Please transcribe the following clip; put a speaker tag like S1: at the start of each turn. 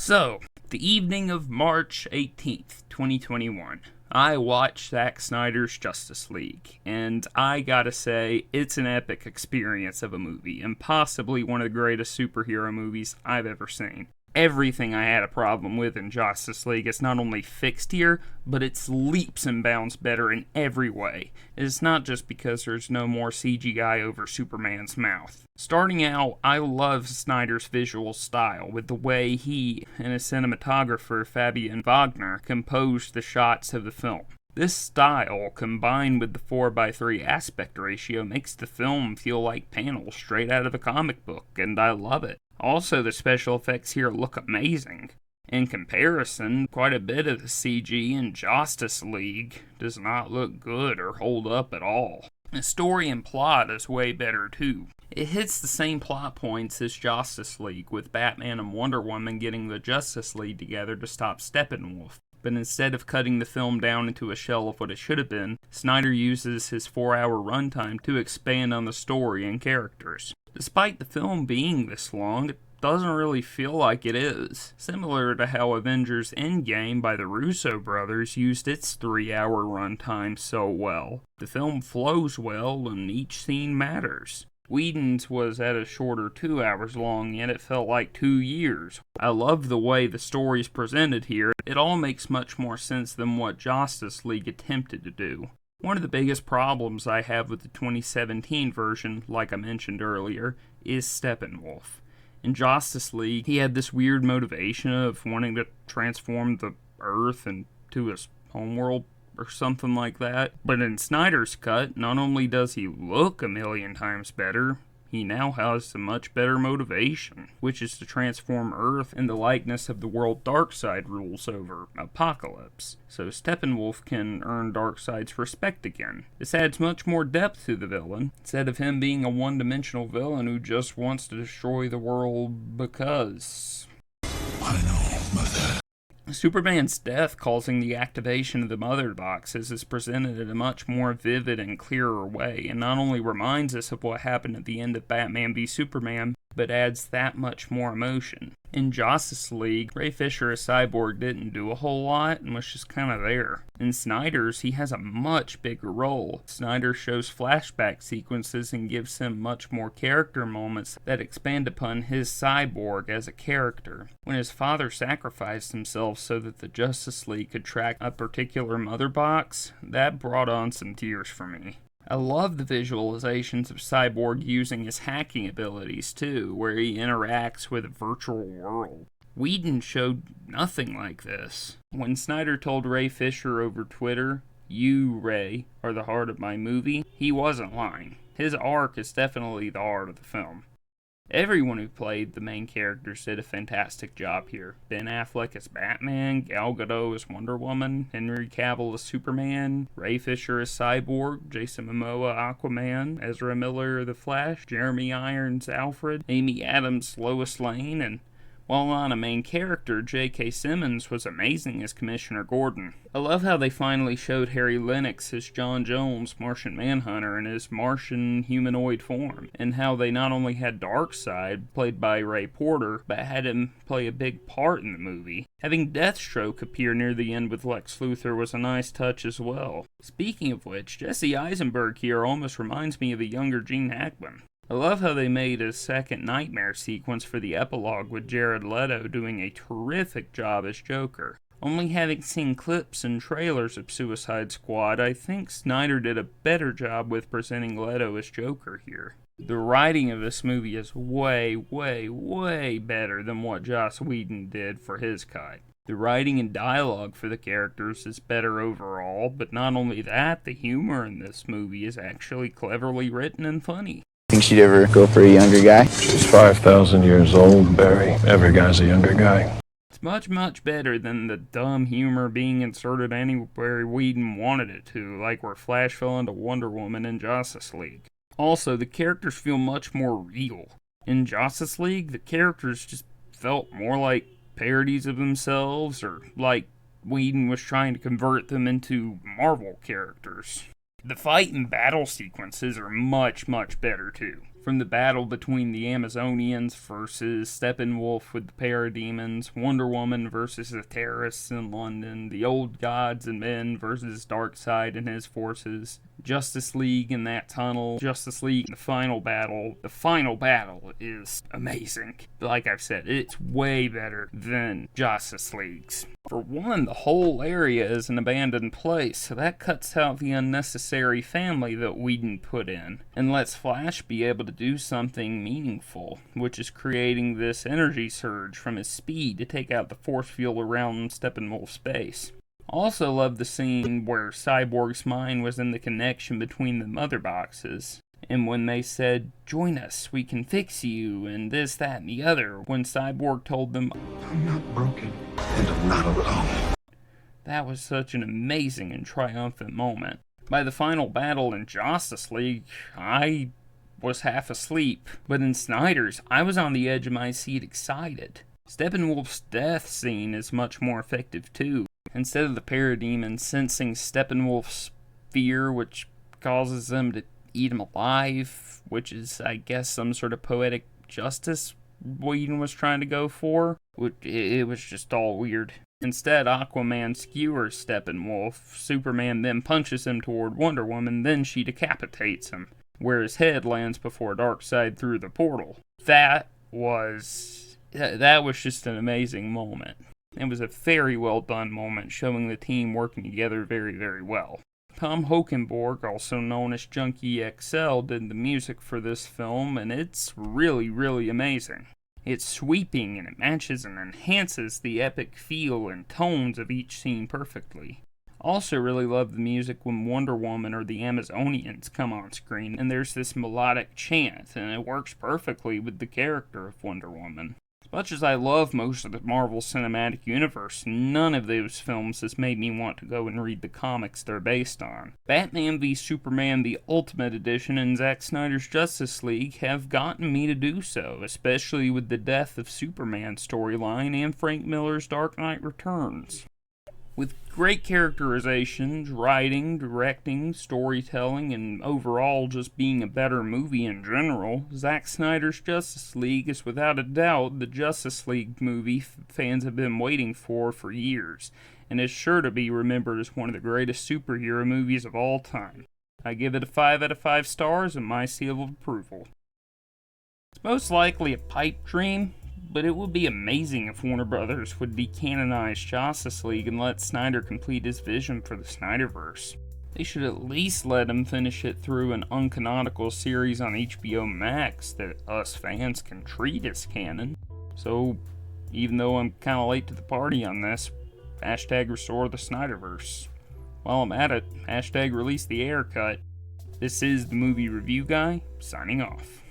S1: So, the evening of March 18th, 2021, I watched Zack Snyder's Justice League, and I gotta say, it's an epic experience of a movie, and possibly one of the greatest superhero movies I've ever seen. Everything I had a problem with in Justice League is not only fixed here, but it's leaps and bounds better in every way. It's not just because there's no more CGI over Superman's mouth. Starting out, I love Snyder's visual style, with the way he and his cinematographer Fabian Wagner composed the shots of the film. This style, combined with the 4:3 aspect ratio, makes the film feel like panels straight out of a comic book, and I love it. Also, the special effects here look amazing. In comparison, quite a bit of the CG in Justice League does not look good or hold up at all. The story and plot is way better too. It hits the same plot points as Justice League, with Batman and Wonder Woman getting the Justice League together to stop Steppenwolf. But instead of cutting the film down into a shell of what it should have been, Snyder uses his 4-hour runtime to expand on the story and characters. Despite the film being this long, it doesn't really feel like it is. Similar to how Avengers Endgame by the Russo brothers used its 3-hour runtime so well. The film flows well and each scene matters. Whedon's was at a shorter 2 hours long, yet it felt like 2 years. I love the way the story's presented here. It all makes much more sense than what Justice League attempted to do. One of the biggest problems I have with the 2017 version, like I mentioned earlier, is Steppenwolf. In Justice League, he had this weird motivation of wanting to transform the Earth into his homeworld or something like that. But in Snyder's cut, not only does he look a million times better, he now has a much better motivation, which is to transform Earth in the likeness of the world Darkseid rules over, Apocalypse, so Steppenwolf can earn Darkseid's respect again. This adds much more depth to the villain, instead of him being a one-dimensional villain who just wants to destroy the world because...
S2: I know, Mother.
S1: Superman's death causing the activation of the mother boxes is presented in a much more vivid and clearer way, and not only reminds us of what happened at the end of Batman v Superman, but adds that much more emotion. In Justice League, Ray Fisher as Cyborg didn't do a whole lot and was just kind of there. In Snyder's, he has a much bigger role. Snyder shows flashback sequences and gives him much more character moments that expand upon his Cyborg as a character. When his father sacrificed himself so that the Justice League could track a particular mother box, that brought on some tears for me. I love the visualizations of Cyborg using his hacking abilities too, where he interacts with a virtual world. Whedon showed nothing like this. When Snyder told Ray Fisher over Twitter, "You, Ray, are the heart of my movie," he wasn't lying. His arc is definitely the heart of the film. Everyone who played the main characters did a fantastic job here. Ben Affleck as Batman, Gal Gadot as Wonder Woman, Henry Cavill as Superman, Ray Fisher as Cyborg, Jason Momoa Aquaman, Ezra Miller The Flash, Jeremy Irons Alfred, Amy Adams Lois Lane, and while not a main character, J.K. Simmons was amazing as Commissioner Gordon. I love how they finally showed Harry Lennix as John Jones, Martian Manhunter, in his Martian humanoid form, and how they not only had Darkseid, played by Ray Porter, but had him play a big part in the movie. Having Deathstroke appear near the end with Lex Luthor was a nice touch as well. Speaking of which, Jesse Eisenberg here almost reminds me of a younger Gene Hackman. I love how they made a second nightmare sequence for the epilogue with Jared Leto doing a terrific job as Joker. Only having seen clips and trailers of Suicide Squad, I think Snyder did a better job with presenting Leto as Joker here. The writing of this movie is way better than what Joss Whedon did for his cut. The writing and dialogue for the characters is better overall, but not only that, the humor in this movie is actually cleverly written and funny.
S3: Think she'd ever go for a younger guy?
S2: She's 5,000 years old, Barry. Every guy's a younger guy.
S1: It's much better than the dumb humor being inserted anywhere Whedon wanted it to, like where Flash fell into Wonder Woman in Justice League. Also, the characters feel much more real. In Justice League, the characters just felt more like parodies of themselves, or like Whedon was trying to convert them into Marvel characters. The fight and battle sequences are much, much better too. From the battle between the Amazonians versus Steppenwolf with the parademons, Wonder Woman versus the terrorists in London, the old gods and men versus Darkseid and his forces, Justice League in that tunnel, Justice League, the final battle. The final battle is amazing. Like I've said, it's way better than Justice League's. For one, the whole area is an abandoned place, so that cuts out the unnecessary family that Whedon put in, and lets Flash be able to do something meaningful, which is creating this energy surge from his speed to take out the force field around Steppenwolf's base. Also love the scene where Cyborg's mind was in the connection between the mother boxes. And when they said, "Join us, we can fix you," and this, that, and the other, when Cyborg told them,
S4: "I'm not broken, and I'm not alone."
S1: That was such an amazing and triumphant moment. By the final battle in Justice League, I was half asleep, but in Snyder's, I was on the edge of my seat excited. Steppenwolf's death scene is much more effective too. Instead of the parademons sensing Steppenwolf's fear, which causes them to eat him alive, which is, I guess, some sort of poetic justice Whedon was trying to go for. It was just all weird. Instead, Aquaman skewers Steppenwolf, Superman then punches him toward Wonder Woman, then she decapitates him, where his head lands before Darkseid through the portal. That was just an amazing moment. It was a very well done moment, showing the team working together very, very well. Tom Hokenborg, also known as Junkie XL, did the music for this film, and it's really, really amazing. It's sweeping, and it matches and enhances the epic feel and tones of each scene perfectly. Also really love the music when Wonder Woman or the Amazonians come on screen, and there's this melodic chant, and it works perfectly with the character of Wonder Woman. As much as I love most of the Marvel Cinematic Universe, none of those films has made me want to go and read the comics they're based on. Batman v Superman the Ultimate Edition and Zack Snyder's Justice League have gotten me to do so, especially with the Death of Superman storyline and Frank Miller's Dark Knight Returns. With great characterizations, writing, directing, storytelling, and overall just being a better movie in general, Zack Snyder's Justice League is without a doubt the Justice League movie fans have been waiting for years, and is sure to be remembered as one of the greatest superhero movies of all time. I give it a 5 out of 5 stars and my seal of approval. It's most likely a pipe dream, but it would be amazing if Warner Brothers would decanonize Justice League and let Snyder complete his vision for the Snyderverse. They should at least let him finish it through an uncanonical series on HBO Max that us fans can treat as canon. So, even though I'm kinda late to the party on this, hashtag restore the Snyderverse. While I'm at it, hashtag release the air cut. This is the Movie Review Guy, signing off.